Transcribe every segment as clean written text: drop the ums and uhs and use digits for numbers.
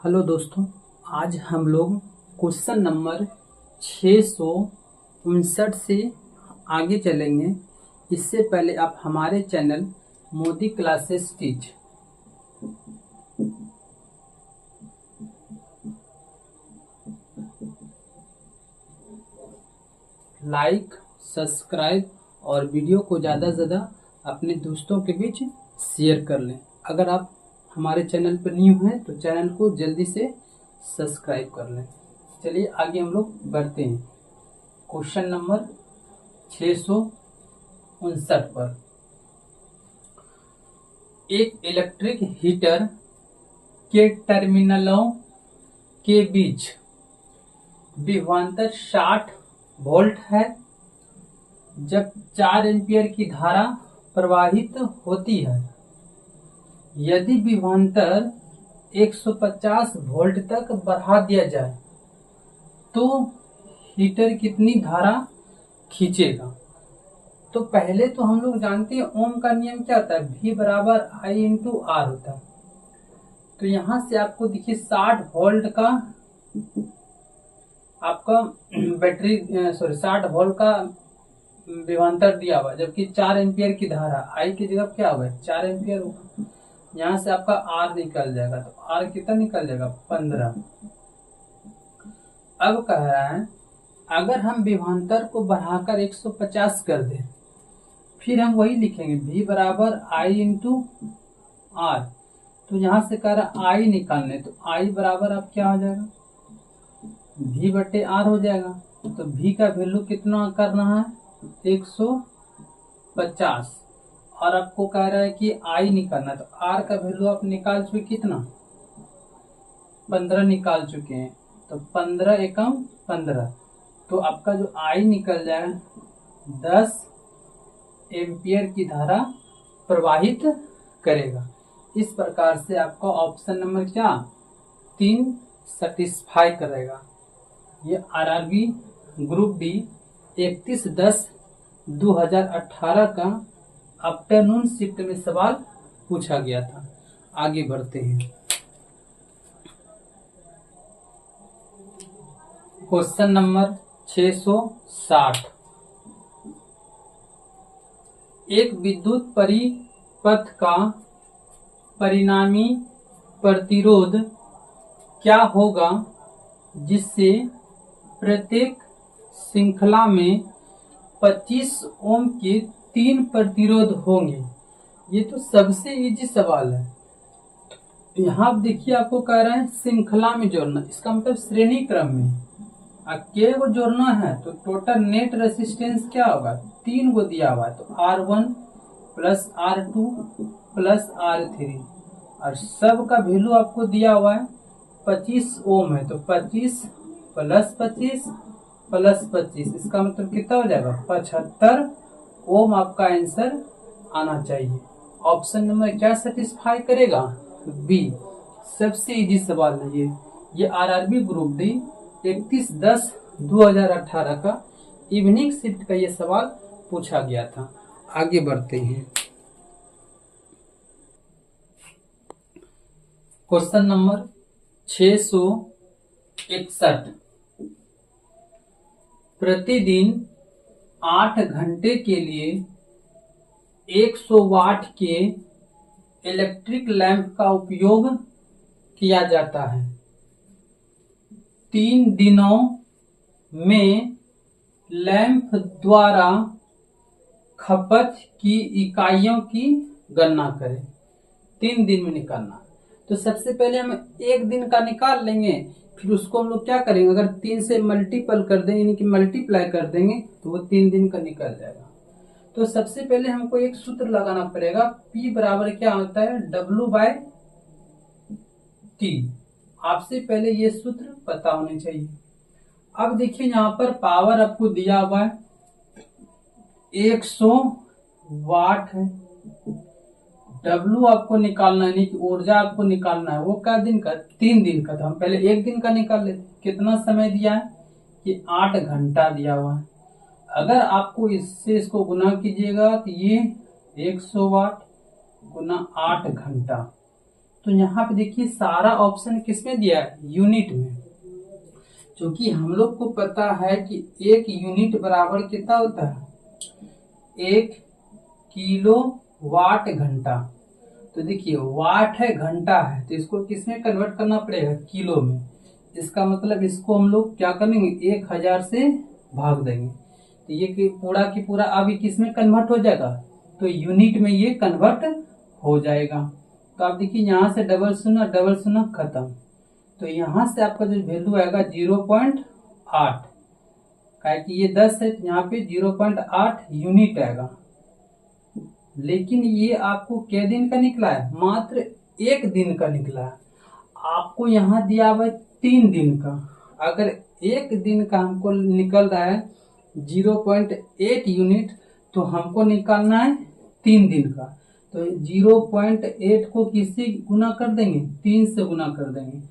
Hello दोस्तों, आज हम लोग क्वेश्चन नंबर 659 से आगे चलेंगे। इससे पहले आप हमारे channel Modi classes teach like, subscribe और वीडियो को ज़्यादा से ज़्यादा अपने दोस्तों के बीच शेयर कर लें। अगर आप हमारे चैनल पर न्यू हैं तो चैनल को जल्दी से सब्सक्राइब कर लें। चलिए आगे हम लोग बढ़ते हैं। क्वेश्चन नंबर 659 पर एक इलेक्ट्रिक हीटर के टर्मिनलों के बीच विभवांतर 60 वोल्ट है। जब 4 एम्पीयर की धारा प्रवाहित होती है, यदि विभवांतर 150 वोल्ट तक बढ़ा दिया जाए तो हीटर कितनी धारा खींचेगा। तो पहले तो हम लोग जानते हैं ओम का नियम क्या होता है, V बराबर I इंटू आर होता है। तो यहां से आपको देखिए 60 वोल्ट का आपका बैटरी 60 वोल्ट का विभवांतर दिया हुआ, जबकि 4 एम्पीयर की धारा I की जगह क्या होगा 4 एम्पीयर होगा। यहाँ से आपका R निकल जाएगा, तो R कितना निकल जाएगा 15। अब कह रहा है अगर हम विभवांतर को बढ़ाकर 150 कर दें, फिर हम वही लिखेंगे V बराबर I इंटू आर। तो यहाँ से कह रहा I निकालने, तो I बराबर अब क्या हो जाएगा V बटे आर हो जाएगा। तो V का वैल्यू कितना करना है 150, और आपको कह रहा है कि I निकालना, तो R का वैल्यू आप निकाल चुके कितना 15 निकाल चुके हैं। तो 15 एकम 15, तो आपका जो I निकल जाए 10 एम्पियर की धारा प्रवाहित करेगा। इस प्रकार से आपका ऑप्शन नंबर क्या 3 सेटिस्फाई करेगा। ये आरआरबी ग्रुप डी 31/10/2018 का आफ्टरनून शिफ्ट में सवाल पूछा गया था। आगे बढ़ते हैं। Question number 660। एक विद्युत परिपथ का परिणामी प्रतिरोध क्या होगा जिससे प्रत्येक श्रृंखला में 25 ओम के 3 प्रतिरोध होंगे। ये तो सबसे इजी सवाल है। यहाँ आप देखिए आपको कह रहे हैं श्रृंखला में जोड़ना, इसका मतलब श्रेणी क्रम में के को जोड़ना है। तो टोटल नेट रेसिस्टेंस क्या होगा 3 को दिया हुआ है, तो R1 plus R2 plus R3, और सब का वैल्यू आपको दिया हुआ है 25 ओम है। तो 25 प्लस 25 प्लस 25, इसका मतलब कितना हो जाएगा 75 ओम आपका आंसर आना चाहिए। ऑप्शन नंबर क्या सेटिस्फाई करेगा बी। सबसे इजी सवाल है ये आरआरबी ग्रुप डी 31/10/2018 का इवनिंग शिफ्ट का ये सवाल पूछा गया था। आगे बढ़ते हैं। Question number 661। प्रतिदिन 8 घंटे के लिए 100 वाट के इलेक्ट्रिक लैंप का उपयोग किया जाता है। 3 दिनों में लैंप द्वारा खपत की इकाइयों की गणना करें। 3 दिन में निकालना। तो सबसे पहले हम एक दिन का निकाल लेंगे, फिर उसको हम लोग क्या करेंगे, अगर 3 से मल्टीपल कर देंगे यानी कि मल्टीप्लाई कर देंगे तो वो 3 दिन का निकल जाएगा। तो सबसे पहले हमको एक सूत्र लगाना पड़ेगा, P बराबर क्या होता है W/T। आपसे पहले ये सूत्र पता होने चाहिए। अब देखिए यहाँ पर पावर आपको दिया हुआ है 100 वाट है। W आपको निकालना है, यानी कि ऊर्जा आपको निकालना है, वो क्या दिन का 3 दिन का। तो हम पहले एक दिन का निकाल लेते। कितना समय दिया है कि 8 घंटा दिया हुआ है। अगर आपको इससे इसको गुना कीजिएगा तो ये 100 वाट गुना 8 घंटा, तो यहाँ पे देखिए सारा ऑप्शन किसमें दिया है, यूनिट में। क्योंकि हम लोग को पता है कि 1 यूनिट बराबर कितना होता है, 1 किलो वाट घंटा। तो देखिए वाट है घंटा है, तो इसको किसमें कन्वर्ट करना पड़ेगा, किलो में। इसका मतलब इसको हम लोग क्या करेंगे, 1000 से भाग देंगे, तो ये कि पूरा की पूरा अभी किसमें कन्वर्ट हो जाएगा, तो यूनिट में ये कन्वर्ट हो जाएगा। तो आप देखिए यहाँ से डबल शून्य खत्म, तो यहाँ से आपका जो वैल्यू आएगा 0.8, क्या कि ये 10 है, तो यहाँ पे 0.8 यूनिट आएगा। लेकिन ये आपको क्या दिन का निकला है, मात्र 1 दिन का निकला है। आपको यहाँ दिया हुआ 3 दिन का, अगर 1 दिन का हमको निकल रहा है 0.8 यूनिट, तो हमको निकालना है 3 दिन का। तो 0.8 को किससे गुना कर देंगे, 3 से गुना कर देंगे,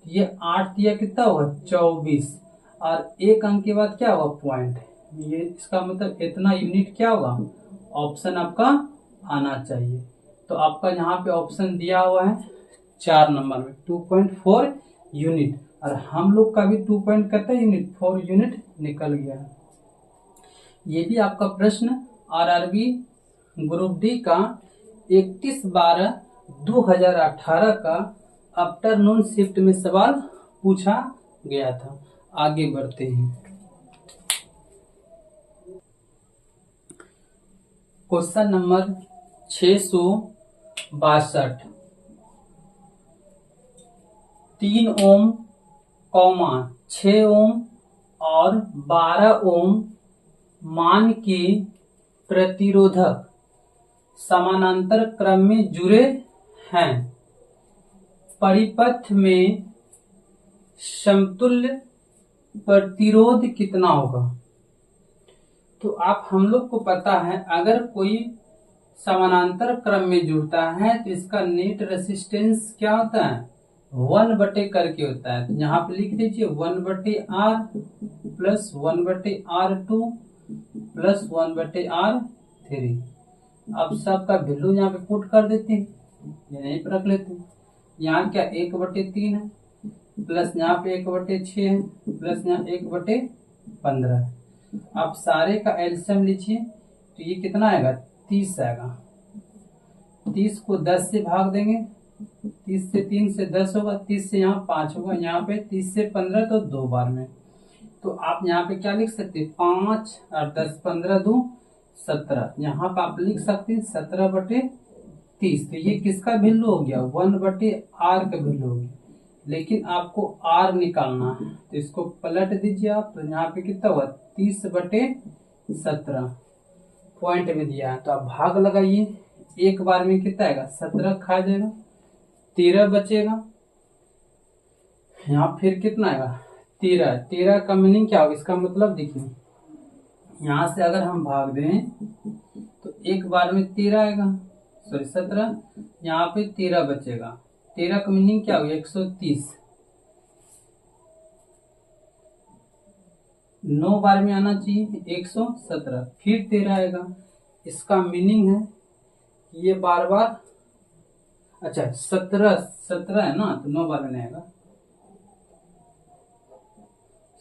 ये 8 दिया कितना होगा 24, और 1 अंक के बाद क्या होगा पॉइंट, ये इसका मतलब इतना यूनिट क्या होगा, ऑप्शन आपका आना चाहिए। तो आपका यहाँ पे ऑप्शन दिया हुआ है 4 नंबर में 2.4 यूनिट, और हम लोग का भी 2 पॉइंट कितना यूनिट, 4 यूनिट निकल गया है। ये भी आपका प्रश्न आरआरबी ग्रुप डी का 31/12/2018 का आफ्टरनून शिफ्ट में सवाल पूछा गया था। आगे बढ़ते हैं। क्वेश्चन नंबर 662, 3 ओम, 6 ओम और 12 ओम मान के प्रतिरोधक समानांतर क्रम में जुड़े हैं। परिपथ में समतुल्य प्रतिरोध कितना होगा। तो आप हम लोग को पता है, अगर कोई समानांतर क्रम में जुड़ता है तो इसका नेट रेसिस्टेंस क्या होता है, 1 करके होता है। तो यहाँ पे लिख दीजिए 1/R plus 1/R2 plus 1/R3। अब सबका वैल्यू यहाँ पे पुट कर देते हैं, यहीं पर रख लेते हैं। यहाँ क्या 1/3 है, प्लस यहाँ पे 1/6 है, प्लस यहाँ 1/15 है। आप सारे का एलसीएम लीजिए, तो ये कितना आएगा, 30 आएगा। 30 को 10 से भाग देंगे, 30 से 3 से 10 होगा, 30 से यहाँ 5 होगा, यहाँ पे 30 से 15 तो 2 बार में। तो आप यहाँ पे क्या लिख सकते हैं, 5 और 10 15 2 17। यहाँ पे आप लिख सकते हैं 17/30। तो ये किसका वैल्यू हो गया, 1/R का वैल्यू हो गया। लेकिन आपको R निकालना है, तो इसको पलट दीजिए आप, तो यहाँ पे कितना हुआ 30/17 पॉइंट में दिया है। तो आप भाग लगाइए, एक बार में कितना आएगा, 17 खा जाएगा, 13 बचेगा। यहाँ फिर कितना आएगा, 13 का मीनिंग क्या होगा, इसका मतलब देखिए यहाँ से अगर हम भाग दें तो एक बार में 13 आएगा, सॉरी 17, यहाँ पे 13 बचेगा। 13 का मीनिंग क्या होगा, 130। 9 बार में आना चाहिए 117, फिर 13 आएगा। इसका मीनिंग है ये बार बार, अच्छा 17 है ना, तो 9 बार में नहीं आएगा,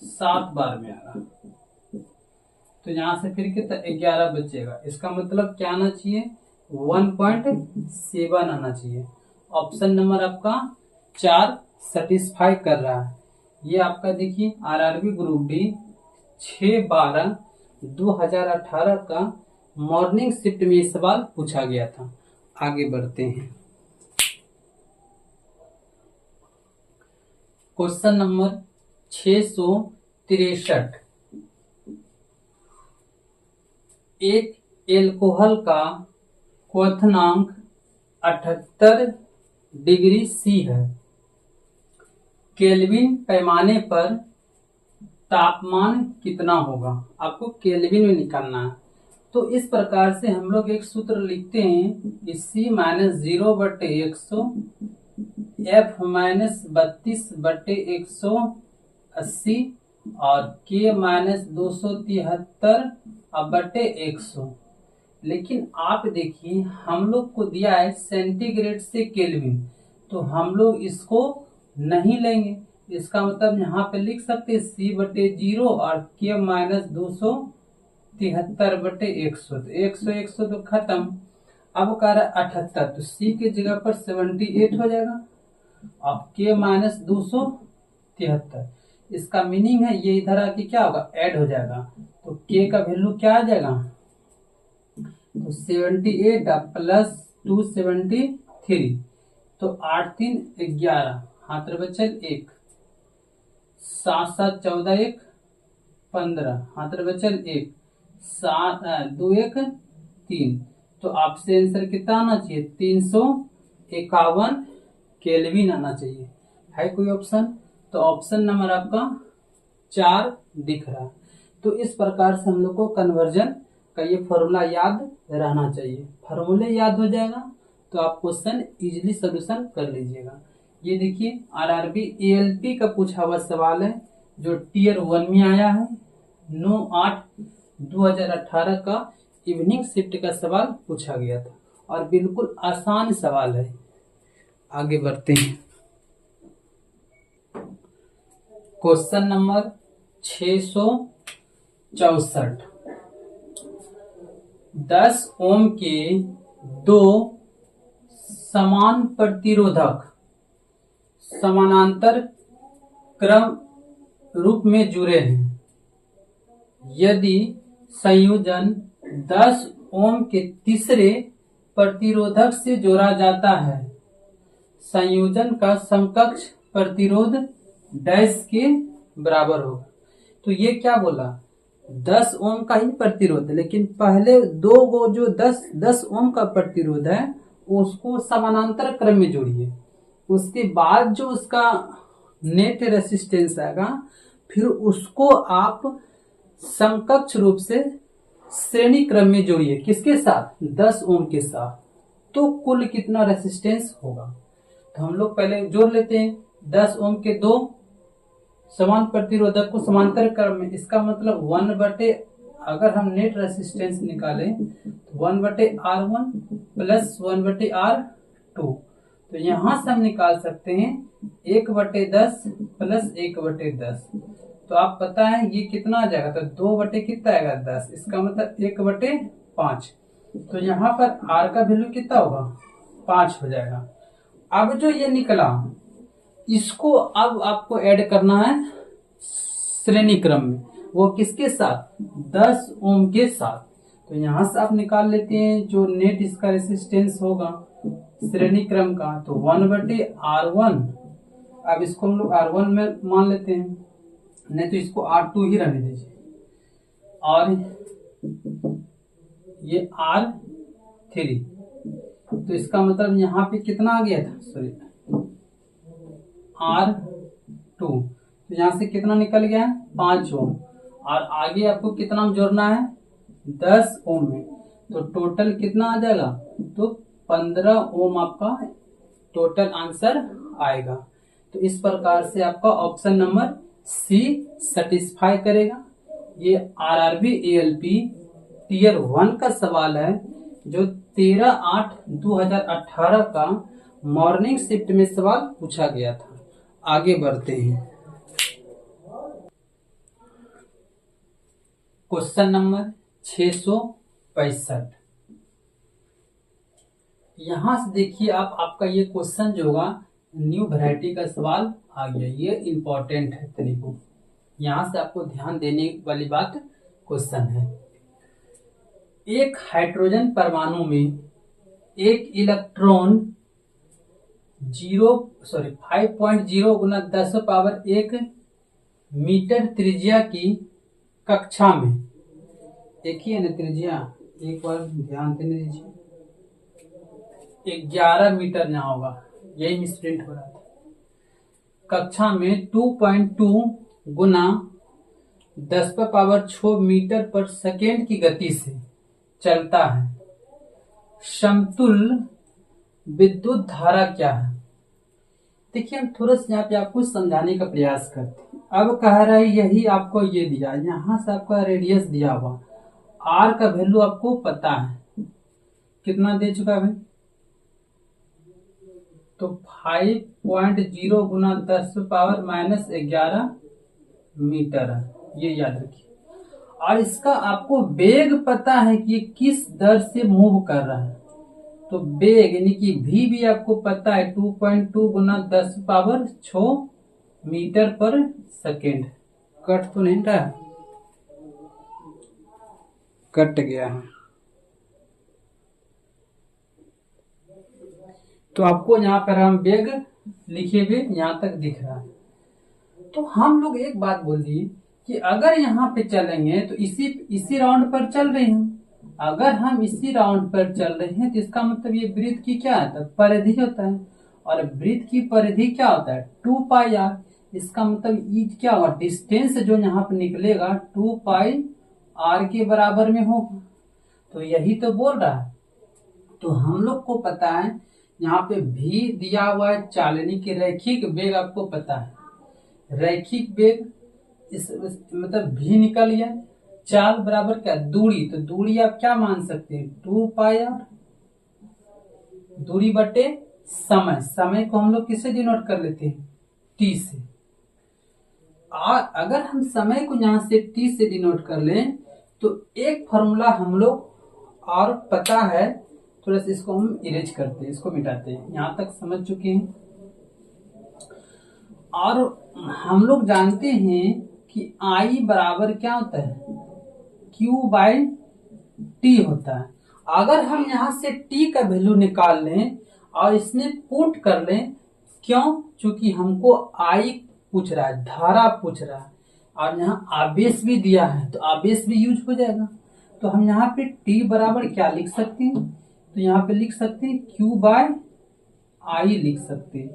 7 बार में आएगा। तो यहाँ से फिर कितना 11 बचेगा। इसका मतलब क्या आना चाहिए, 1.7 आना चाहिए। ऑप्शन नंबर आपका 4 सेटिस्फाई कर रहा है। ये आपका देखिए आरआरबी ग्रुप डी 6/12/2018 का मॉर्निंग शिफ्ट में ये सवाल पूछा गया था। आगे बढ़ते हैं। क्वेश्चन नंबर 663, एक एल्कोहल का क्वथनांक 78 डिग्री सी है। केल्विन पैमाने पर तापमान कितना होगा, आपको केल्विन में निकालना है। तो इस प्रकार से हम लोग एक सूत्र लिखते हैं कि C-0/100 F-32/180 और K-273/100। लेकिन आप देखिए हम लोग को दिया है सेंटीग्रेड से केल्विन, तो हम लोग इसको नहीं लेंगे। इसका मतलब यहाँ पे लिख सकते हैं C/0 और K माइनस 273/100। तो 100 तो खत्म। अब कह रहा है 78, तो C के जगह पर 78 हो जाएगा और K माइनस 273। इसका मीनिंग है ये इधर आके क्या होगा, ऐड हो जाएगा। तो K का वैल्यू क्या आ जाएगा, तो 78 प्लस 273, तो 8 3 11, हाथ बचल 1, 7 7 14 1 15, हाथ बचल 1, 7 2 1 3। तो आपसे आंसर कितना आना चाहिए, 351 केल्विन आना चाहिए। है कोई ऑप्शन, तो ऑप्शन नंबर आपका 4 दिख रहा है। तो इस प्रकार से हम लोग को कन्वर्जन का ये फॉर्मूला याद रहना चाहिए। फॉर्मूले याद हो जाएगा तो आप क्वेश्चन इजीली सोल्यूशन कर लीजिएगा। ये देखिए आरआरबी एएलपी का पूछा हुआ सवाल है जो टियर 1 में आया है। 9/8/2018 का इवनिंग शिफ्ट का सवाल पूछा गया था और बिल्कुल आसान सवाल है। आगे बढ़ते हैं। Question number 664। 10 ओम के दो समान प्रतिरोधक समानांतर क्रम रूप में जुड़े हैं। यदि संयोजन 10 ओम के तीसरे प्रतिरोधक से जोड़ा जाता है, संयोजन का समकक्ष प्रतिरोध डैश के बराबर होगा। तो ये क्या बोला, 10 ओम का ही प्रतिरोध है, लेकिन पहले दो गो जो 10 ओम का प्रतिरोध है उसको समानांतर क्रम में जोड़िए। उसके बाद जो उसका नेट रेसिस्टेंस आएगा फिर उसको आप समकक्ष रूप से श्रेणी क्रम में जोड़िए। किसके साथ, 10 ओम के साथ। तो कुल कितना रेसिस्टेंस होगा, तो हम लोग पहले जोड़ लेते हैं। 10 ओम के दो समान प्रतिरोधक को समांतर क्रम में, इसका मतलब 1/, अगर हम नेट रेसिस्टेंस निकालें तो 1/R1 प्लस 1/R2। तो यहां से हम निकाल सकते हैं 1/10 प्लस 1/10। तो आप पता है ये कितना आ जाएगा, तो 2 कितना आएगा 10, इसका मतलब 1/5। तो यहाँ पर R का वैल्यू कितना होगा, 5 हो जाएगा। अब जो ये निकला इसको अब आपको ऐड करना है श्रेणी क्रम में। वो किसके साथ, 10 ओम के साथ। तो यहां से आप निकाल लेते हैं जो नेट इसका रेसिस्टेंस होगा श्रेणी क्रम का, तो 1/R1। अब इसको हम लोग R1 में मान लेते हैं, नहीं तो इसको R2 ही रहने दीजिए। और ये R3, तो इसका मतलब यहाँ पे कितना आ गया था, सॉरी R2। तो यहाँ से कितना निकल गया है, 5 ओम। और आगे आपको कितना जोड़ना है, 10 ओम में। तो टोटल कितना आ जाएगा, तो 15 ओम आपका टोटल आंसर आएगा। तो इस प्रकार से आपका ऑप्शन नंबर सी सेटिस्फाई करेगा। ये आरआरबी एएलपी टियर 1 का सवाल है जो 13/8/2018 का मॉर्निंग शिफ्ट में सवाल पूछा गया था। आगे बढ़ते हैं। Question number 665। यहां से देखिए आप, आपका ये क्वेश्चन जो होगा न्यू वैरायटी का सवाल आ गया। ये इंपॉर्टेंट है तरीको, यहां से आपको ध्यान देने वाली बात क्वेश्चन है। एक हाइड्रोजन परमाणु में एक इलेक्ट्रॉन 5.0 गुना 10⁻1 मीटर त्रिज्या की कक्षा में, देखिए ना त्रिज्या, एक बार ध्यान देने दीजिए, 11 मीटर यहाँ होगा, यही मिसप्रिंट हो रहा था। कक्षा में 2.2 गुना 10⁻6 मीटर पर सेकेंड की गति से चलता है। समतुल्य विद्युत धारा क्या है। देखिए हम थोड़ा सा यहाँ पे आपको समझाने का प्रयास करते हैं। अब कह रहा है यही आपको ये दिया, यहाँ से आपका रेडियस दिया हुआ, आर का वैल्यू आपको पता है कितना दे चुका है भाई, तो 5.0 गुना 10⁻⁻11 मीटर है, ये याद रखिए। और इसका आपको वेग पता है कि ये किस दर से मूव कर रहा है, तो वेग यानी कि भी आपको पता है 2.2 गुना 10⁻6 मीटर पर सेकेंड। कट तो नहीं रहा, कट गया है। तो आपको यहाँ पर हम वेग लिखे हुए यहाँ तक दिख रहा है। तो हम लोग एक बात बोल दिए कि अगर यहाँ पे चलेंगे तो इसी राउंड पर चल रहे हैं। अगर हम इसी राउंड पर चल रहे हैं तो इसका मतलब ये वृत्त की क्या आता है, परिधि होता है। और वृत्त की परिधि क्या होता है, 2πr। इसका मतलब ई क्या होगा, डिस्टेंस जो यहाँ पे निकलेगा 2πr के बराबर में होगा। तो यही तो बोल रहा है। तो हम लोग को पता है यहाँ पे भी दिया हुआ है चालनी के रैखिक वेग आपको पता है, रैखिक वेग इस मतलब भी निकल गया। चाल बराबर क्या, दूरी, तो दूरी आप क्या मान सकते हैं 2πr, दूरी बटे समय। समय को हम लोग किससे डिनोट कर लेते हैं, t से। और अगर हम समय को यहाँ से t से डिनोट कर लें तो एक फॉर्मूला हम लोग और पता है, थोड़ा सा इसको हम इरेज करते हैं, इसको मिटाते हैं। यहाँ तक समझ चुके हैं। और हम लोग जानते हैं कि I बराबर क्या होता है, Q/T होता है। अगर हम यहाँ से T का वैल्यू निकाल लें और इसमें पुट कर लें, क्यों, क्योंकि हमको I पूछ रहा है, धारा पूछ रहा है, और यहाँ आवेश भी दिया है तो आवेश भी यूज हो जाएगा। तो हम यहाँ पे T बराबर क्या लिख सकते हैं, तो यहाँ पे लिख सकते हैं Q/I लिख सकते हैं।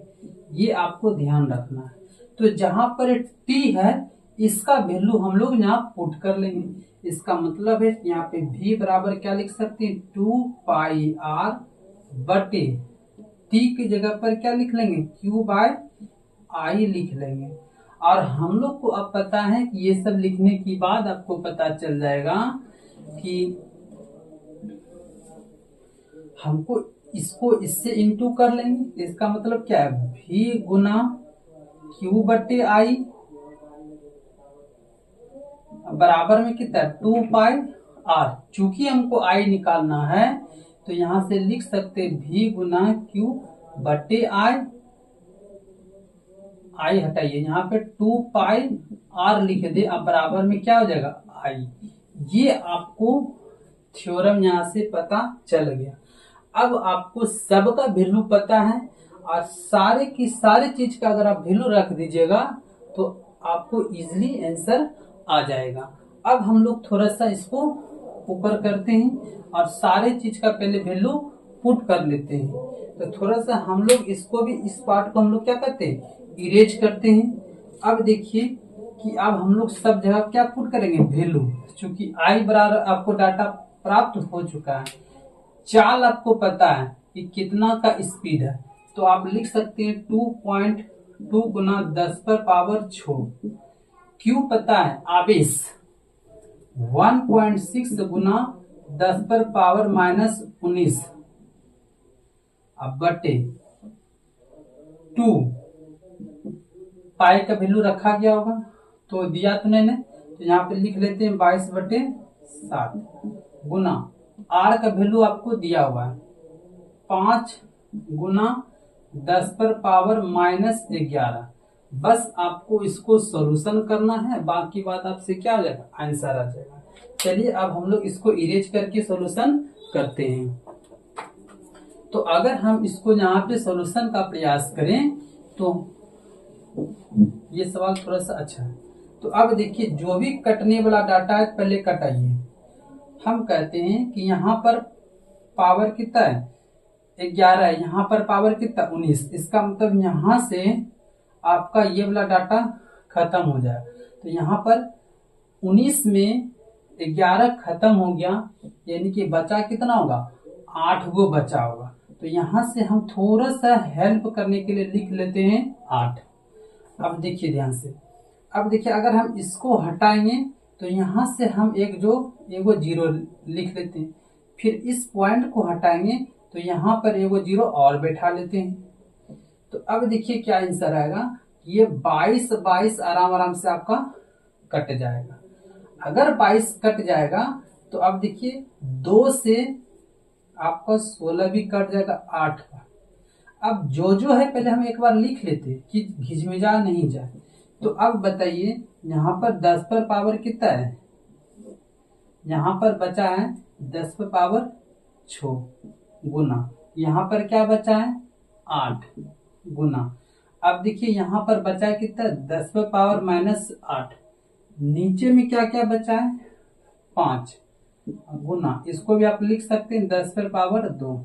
ये आपको ध्यान रखना है। तो जहां पर T है इसका वैल्यू हम लोग यहाँ पुट कर लेंगे। इसका मतलब है यहाँ पे V बराबर क्या लिख सकते हैं, 2πr बटे T की जगह पर क्या लिख लेंगे, Q/I लिख लेंगे। और हम लोग को अब पता है कि ये सब लिखने के बाद आपको पता चल जाएगा कि हमको इसको इससे इंटू कर लेंगे। इसका मतलब क्या है, V गुना Q/I बराबर में कितना, 2πr। चूंकि हमको I निकालना है तो यहां से लिख सकते V गुना Q/I। I हटाइए, यहाँ पे 2πr लिख दे, अब बराबर में क्या हो जाएगा, I। ये आपको थ्योरम यहाँ से पता चल गया। अब आपको सबका वैल्यू पता है और सारे की सारी चीज का अगर आप वैल्यू रख दीजिएगा तो आपको इजीली आंसर आ जाएगा। अब हम लोग थोड़ा सा इसको ऊपर करते हैं और सारे चीज का पहले वैल्यू पुट कर लेते हैं। तो थोड़ा सा हम लोग इसको भी, इस पार्ट को हम लोग क्या करते हैं, इरेज करते हैं। अब देखिए कि अब हम लोग सब जगह क्या पुट करेंगे, वैल्यू। चूंकि I बराबर आपको डाटा प्राप्त हो चुका है, चाल आपको पता है कि कितना का स्पीड है, तो आप लिख सकते हैं 2.2 गुना 10⁻6। Q पता है, आवेश 1.6 गुना 10⁻−19 अब बटे 2 पाई का वैल्यू रखा गया होगा, तो दिया तो नहीं, तो यहाँ पे लिख लेते हैं 22/7 गुना R का वैल्यू आपको दिया हुआ है 5 गुना 10⁻−11। बस आपको इसको सॉल्यूशन करना है, बाकी बात आपसे क्या हो जाएगा, आंसर आ जाएगा। चलिए अब हम लोग इसको इरेज करके सॉल्यूशन करते हैं। तो अगर हम इसको यहाँ पे सॉल्यूशन का प्रयास करें तो ये सवाल थोड़ा सा अच्छा है। तो अब देखिए, जो भी कटने वाला डाटा है पहले कटाइए। हम कहते हैं कि यहाँ पर पावर कितना है, 11 है, यहाँ पर पावर कितना, 19। इसका मतलब यहाँ से आपका ये वाला डाटा खत्म हो जाए। तो यहाँ पर 19 में 11 खत्म हो गया, यानी कि बचा कितना होगा, 8 गो बचा होगा। तो यहाँ से हम थोड़ा सा हेल्प करने के लिए लिख लेते हैं 8। अब देखिए ध्यान से, अब देखिए अगर हम इसको हटाएंगे तो यहाँ से हम एगो 0 लिख लेते हैं। फिर इस पॉइंट को हटाएंगे तो यहाँ पर एगो 0 और बैठा लेते हैं। अब देखिए क्या आंसर आएगा, ये 22 आराम आराम से आपका कट जाएगा। अगर 22 कट जाएगा तो अब देखिए 2 से आपका 16 भी कट जाएगा 8 का। अब जो है पहले हम एक बार लिख लेते कि घिजमिजा नहीं जाए। तो अब बताइए यहाँ पर 10 पर पावर कितना है, यहाँ पर बचा है 10 पर पावर 6 गुना, यहाँ पर क्या बचा है 8 गुना। अब देखिए यहाँ पर बचा है कितना 10 पर पावर -8, नीचे में क्या क्या बचा है 5 गुना, इसको भी आप लिख सकते हैं 10 पर पावर 2।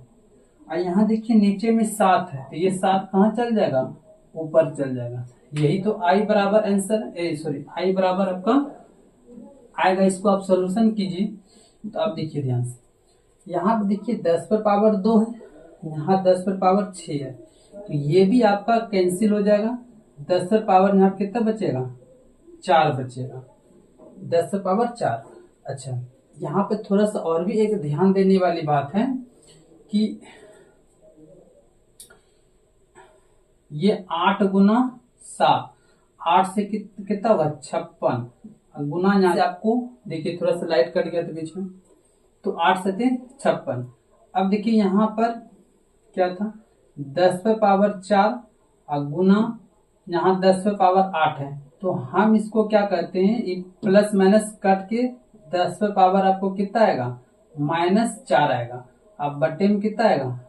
और यहाँ देखिए नीचे में 7 है, तो ये 7 कहाँ चल जाएगा, ऊपर चल जाएगा। यही तो आई बराबर आंसर आई बराबर आपका आएगा। इसको आप सोल्यूशन कीजिए। तो आप देखिए ध्यान से, यहाँ पर देखिए 10 पर पावर 2 है, यहाँ 10 पर पावर 6 है, तो ये भी आपका कैंसिल हो जाएगा। 10 पर पावर यहाँ कितना बचेगा 4 बचेगा, 10 पर पावर 4। अच्छा, यहाँ पे थोड़ा सा और भी एक ध्यान देने वाली बात है कि ये 8 गुना 7, 8 से कितना होगा 56 गुना, यहाँ से आपको देखिए थोड़ा सा लाइट कट गया था बीच में, तो 8 से 56। अब देखिए यहाँ पर क्या था 10 पर पावर 4 और गुना यहाँ 10 पर पावर 8 है, तो हम इसको क्या करते हैं प्लस माइनस कट के 10 पर पावर आपको कितना आएगा -4 आएगा। अब बटे में कितना आएगा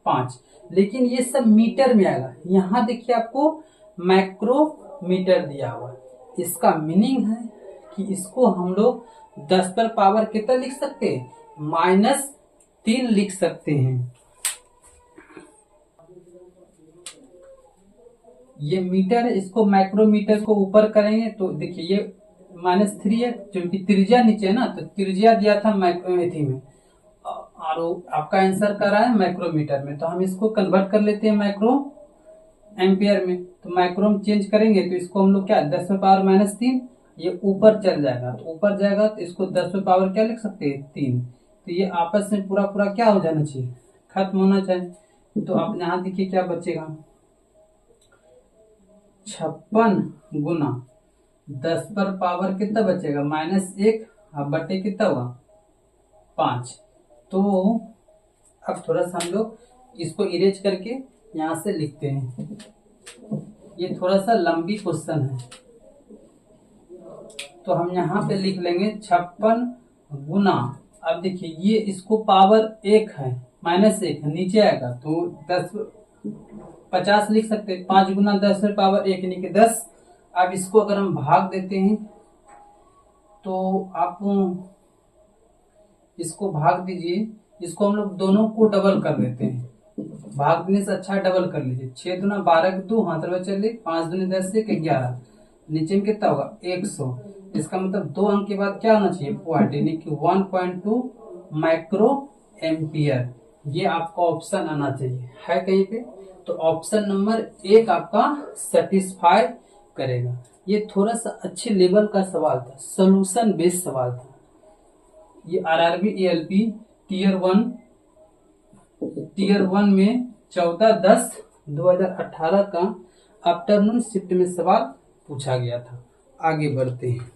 5, लेकिन ये सब मीटर में आएगा। यहाँ देखिए आपको माइक्रोमीटर दिया हुआ, इसका मीनिंग है कि इसको हम लोग 10 पर पावर कितना लिख सकते हैं -3 लिख सकते हैं। ये मीटर है, इसको माइक्रोमीटर को ऊपर करेंगे तो देखिए ये -3 है, क्योंकि त्रिज्या नीचे है ना, तो त्रिज्या दिया था माइक्रोमेथी में और आपका आंसर कर रहा है माइक्रोमीटर में, तो हम इसको कन्वर्ट कर लेते हैं माइक्रो एम्पियर में। तो माइक्रो में चेंज करेंगे तो इसको हम लोग क्या 10 पर पावर -3, ये ऊपर चल जाएगा, तो ऊपर जाएगा तो इसको 10 पर पावर क्या लिख सकते हैं 3, तो ये आपस में पूरा पूरा क्या हो जाना चाहिए, खत्म होना चाहिए। तो आप यहाँ देखिए क्या बचेगा 56 गुना 10 पर पावर कितना बचेगा -1 और बटे कितना हुआ 5। तो अब थोड़ा सा हम लोग इसको इरेज करके यहाँ से लिखते हैं, ये थोड़ा सा लंबी क्वेश्चन है, तो हम यहाँ पे लिख लेंगे 56 गुना। अब देखिए ये इसको पावर 1 है -1 है, नीचे आएगा तो 50 लिख सकते हैं, 5 गुना 10 पर पावर 1 यानी कि 10। अब इसको अगर हम भाग देते हैं तो आप इसको भाग दीजिए, इसको हम लोग दोनों को डबल कर लेते हैं, भाग देने से अच्छा डबल कर लीजिए। 6 दूना 12 2 हाथ में चलिए, 5 दूनी 10 से 11, नीचे में कितना होगा 100। इसका मतलब 2 अंक के बाद क्या होना चाहिए पॉइंट, यानी कि 1.2 माइक्रो एम्पियर। ये आपका ऑप्शन आना चाहिए, है कहीं पे, तो ऑप्शन नंबर 1 आपका सेटिस्फाई करेगा। ये थोड़ा सा अच्छे लेवल का सवाल था, सोल्यूशन बेस्ड सवाल था। ये आरआरबी एएलपी टीयर 1 में 14/10/2018 का आफ्टरनून शिफ्ट में सवाल पूछा गया था। आगे बढ़ते हैं,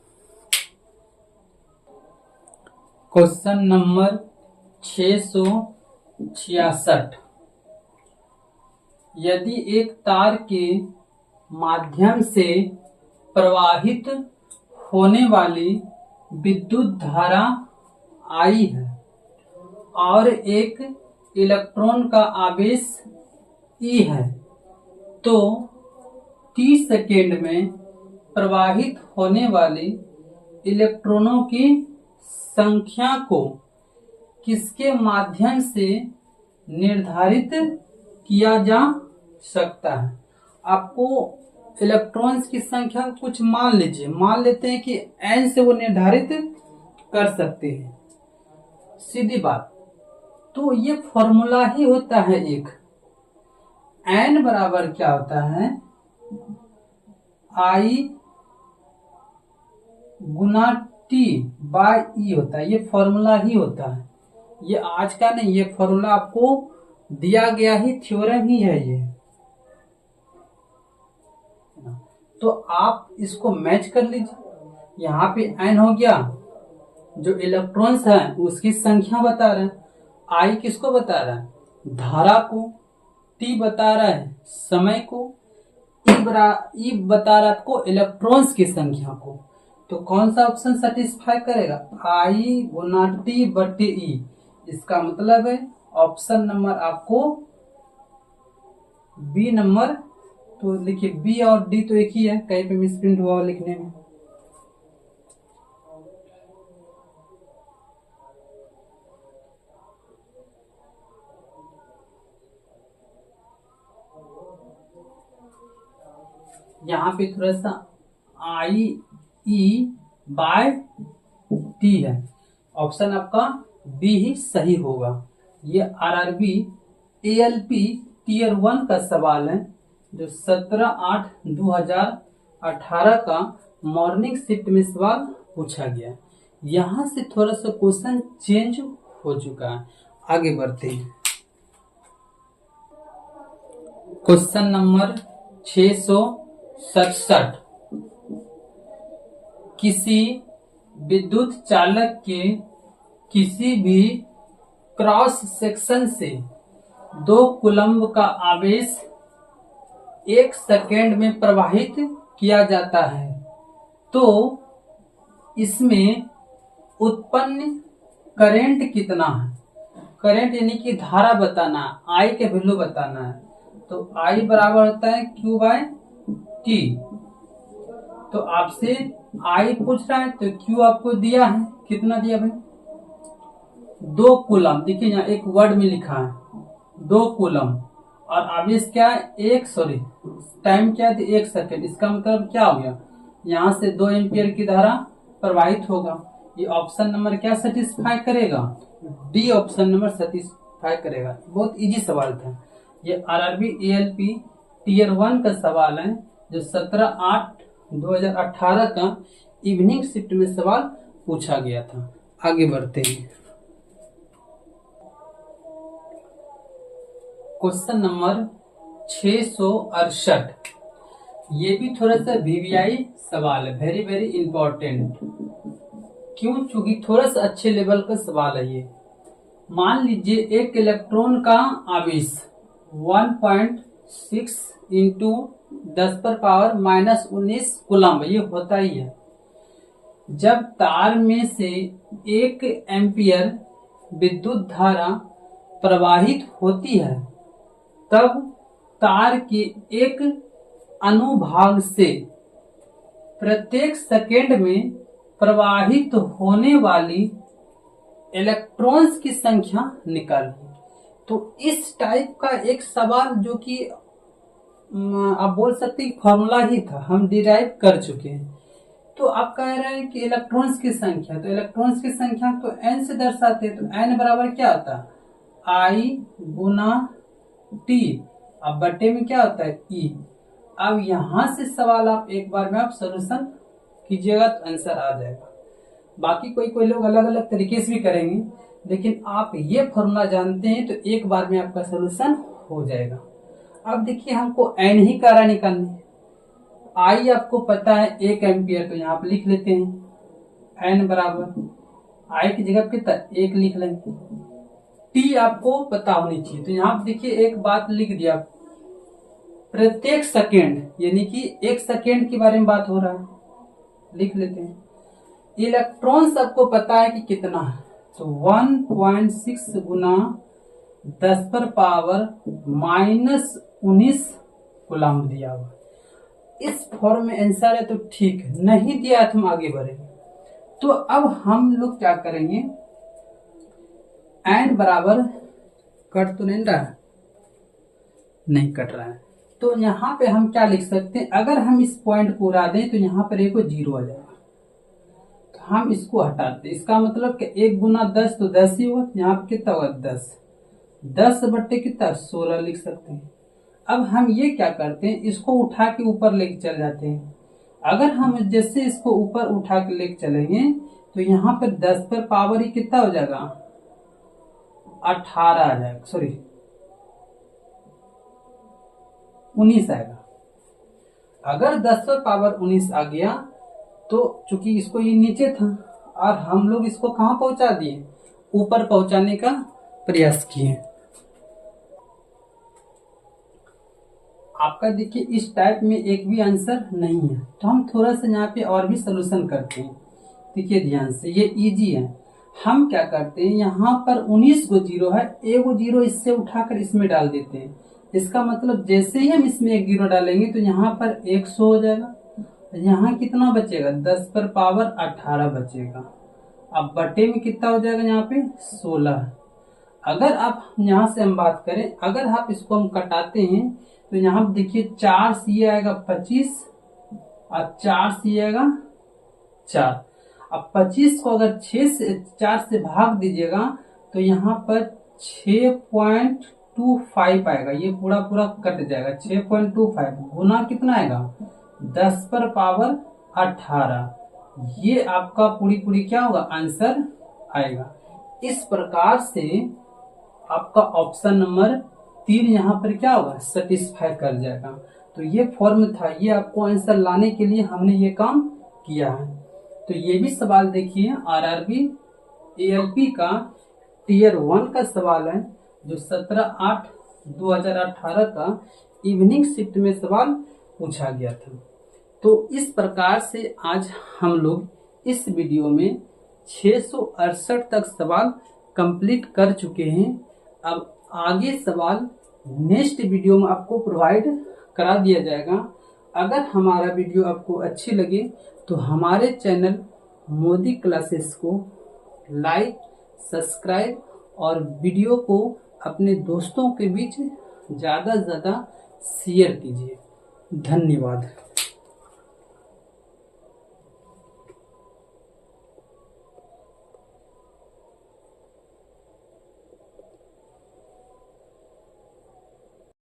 क्वेश्चन नंबर 666। यदि एक तार के माध्यम से प्रवाहित होने वाली विद्युत धारा I है और एक इलेक्ट्रॉन का आवेश E है, तो 30 सेकेंड में प्रवाहित होने वाली इलेक्ट्रॉनों की संख्या को किसके माध्यम से निर्धारित किया जा सकता है। आपको इलेक्ट्रॉन्स की संख्या कुछ मान लीजिए, मान लेते हैं कि n से वो निर्धारित कर सकते हैं, सीधी बात। तो ये फॉर्मूला ही होता है एक, n बराबर क्या होता है I गुना T बाय E होता है, ये फॉर्मूला ही होता है। ये आज का नहीं, ये फॉर्मूला आपको दिया गया ही थ्योरम ही है ये। तो आप इसको मैच कर लीजिए। यहाँ पे n हो गया, जो इलेक्ट्रॉन्स है उसकी संख्या बता रहा है। I किसको बता रहा है? धारा को। T बता रहा है समय को। E बता रहा है आपको इलेक्ट्रॉन्स की संख्या को। तो कौन सा ऑप्शन सेटिस्फाई करेगा? I गुना T बटे E। इसका मतलब है ऑप्शन नंबर आपको बी नंबर, तो लिखिए बी और डी तो एक ही है, कहीं पे मिसप्रिंट हुआ लिखने में। यहाँ पे थोड़ा सा आई ई बाय टी है, ऑप्शन आपका बी ही सही होगा। ये आरआरबी एएलपी टीयर 1 का सवाल है, जो 17/8/2018 का मॉर्निंग शिफ्ट में सवाल पूछा गया। यहाँ से थोड़ा सा क्वेश्चन चेंज हो चुका है। आगे बढ़ते हैं। Question number 667। किसी विद्युत चालक के किसी भी क्रॉस सेक्शन से 2 कूलम्ब का आवेश 1 सेकेंड में प्रवाहित किया जाता है, तो इसमें उत्पन्न करंट कितना है? करंट यानी कि धारा बताना है, आई के वैल्यू बताना है। तो आई बराबर होता है क्यू बाय टी। तो आपसे आई पूछ रहा है तो क्यू आपको दिया है, कितना दिया भाई? 2 कूलम। देखिए यहाँ एक वर्ड में लिखा है 2 कूलम, और आवेश क्या है? टाइम क्या है? 1 सेकेंड। इसका मतलब क्या हो गया? यहाँ से 2 एम्पियर की धारा प्रवाहित होगा। ये ऑप्शन नंबर क्या सेटिस्फाई करेगा? डी ऑप्शन नंबर सेटिस्फाई करेगा। बहुत इजी सवाल था। ये आरआरबी एएलपी टीयर 1 का सवाल है, जो 17/8/2018 का इवनिंग शिफ्ट में सवाल पूछा गया था। आगे बढ़ते हैं। Question number 668। ये भी थोड़ा सा वीवीआई सवाल है, वेरी वेरी इंपॉर्टेंट। क्यों? चूंकि थोड़ा सा अच्छे लेवल का सवाल है ये। मान लीजिए एक इलेक्ट्रॉन का आवेश 1.6 इंटू 10⁻⁻19 कूलम्ब, ये होता ही है। जब तार में से 1 एम्पियर विद्युत धारा प्रवाहित होती है, तब तार के एक अनुभाग से प्रत्येक सेकेंड में प्रवाहित होने वाली इलेक्ट्रॉन्स की संख्या निकालिए। तो इस टाइप का एक सवाल, जो कि आप बोल सकते हैं फॉर्मूला ही था, हम डिराइव कर चुके हैं। तो आप कह रहे हैं कि इलेक्ट्रॉन्स की संख्या, तो इलेक्ट्रॉन्स की संख्या तो n से दर्शाते हैं। तो n बराबर क्या होता है? I गुना T, अब बटे में क्या होता है? E। अब यहां से सवाल आप एक बार में आप सोल्यूशन कीजिएगा तो आंसर आ जाएगा। बाकी कोई लोग अलग अलग तरीके से भी करेंगे, लेकिन आप ये फॉर्मूला जानते हैं तो एक बार में आपका सोल्यूशन हो जाएगा। अब देखिए हमको n ही कारा निकालनी है। I आपको पता है 1 एम्पियर, तो यहाँ पे लिख लेते हैं n बराबर I की जगह कितना 1 लिख लेंगे। T आपको पता होनी चाहिए, तो यहाँ पे देखिए एक बात लिख दिया, प्रत्येक सेकेंड, यानी कि 1 सेकेंड के बारे में बात हो रहा है, लिख लेते हैं। इलेक्ट्रॉन्स आपको पता है कि कितना है, तो 1.6 गुना 10⁻⁻19 कूलम्ब दिया हुआ। इस फॉर्म में आंसर है तो ठीक है, नहीं दिया तो हम आगे बढ़ेंगे। तो अब हम लोग क्या करेंगे, n बराबर कट तो नहीं रहा है, नहीं कट रहा है, तो यहाँ पे हम क्या लिख सकते हैं? अगर हम इस पॉइंट को उड़ा दें तो यहाँ पर एक 0 आ जाएगा, तो हम इसको हटाते हैं। इसका मतलब कि 1 गुना 10 तो 10 ही होगा, यहाँ पे कितना होगा 10, 10 बट्टे कितना 16 लिख सकते हैं। अब हम ये क्या करते हैं, इसको उठा के ऊपर लेके चल जाते हैं। अगर हम जैसे इसको ऊपर उठा के लेके चलेंगे तो यहाँ पर 10 पर पावर ही कितना हो जाएगा 18 आ जाएगा, 19 आएगा। अगर 10 पर पावर 19 आ गया तो चूंकि इसको ये नीचे था और हम लोग इसको कहाँ पहुंचा दिए, ऊपर पहुंचाने का प्रयास किए। आपका देखिए इस टाइप में एक भी आंसर नहीं है, तो हम थोड़ा सा यहाँ पे और भी सोल्यूशन करते हैं। देखिए ध्यान से, ये इजी है। हम क्या करते हैं, यहाँ पर 19 गो जीरो है, एक गो जीरो इससे उठाकर इसमें डाल देते हैं। इसका मतलब जैसे ही हम इसमें एक जीरो डालेंगे तो यहाँ पर 100 हो जाएगा। यहाँ कितना बचेगा, 10 पर पावर 18 बचेगा। अब बटे में कितना हो जाएगा, यहाँ पे 16। अगर आप यहाँ से हम बात करें, अगर आप इसको हम कटाते हैं तो यहाँ देखिए 4 से आएगा 25 और 4 से आएगा 4। अब 25 को अगर 4 से भाग दीजिएगा तो यहाँ पर 6.25 आएगा। ये पूरा पूरा कट जाएगा। 6.25 गुना कितना आएगा, 10 पर पावर 18। ये आपका पूरी क्या होगा, आंसर आएगा। इस प्रकार से आपका ऑप्शन नंबर 3 यहाँ पर क्या होगा, सेटिस्फाई कर जाएगा। तो ये फॉर्म था, ये आपको आंसर लाने के लिए हमने ये काम किया है। तो ये भी सवाल देखिए, आरआरबी एएलपी का टीयर 1 का सवाल है, जो 17/8/2018 का इवनिंग शिफ्ट में सवाल पूछा गया था। तो इस प्रकार से आज हम लोग इस वीडियो में 668 तक सवाल कंप्लीट कर चुके हैं। अब आगे सवाल नेक्स्ट वीडियो में आपको प्रोवाइड करा दिया जाएगा। अगर हमारा वीडियो आपको अच्छी लगे तो हमारे चैनल मोदी क्लासेस को लाइक, सब्सक्राइब और वीडियो को अपने दोस्तों के बीच ज़्यादा से ज़्यादा शेयर कीजिए। धन्यवाद।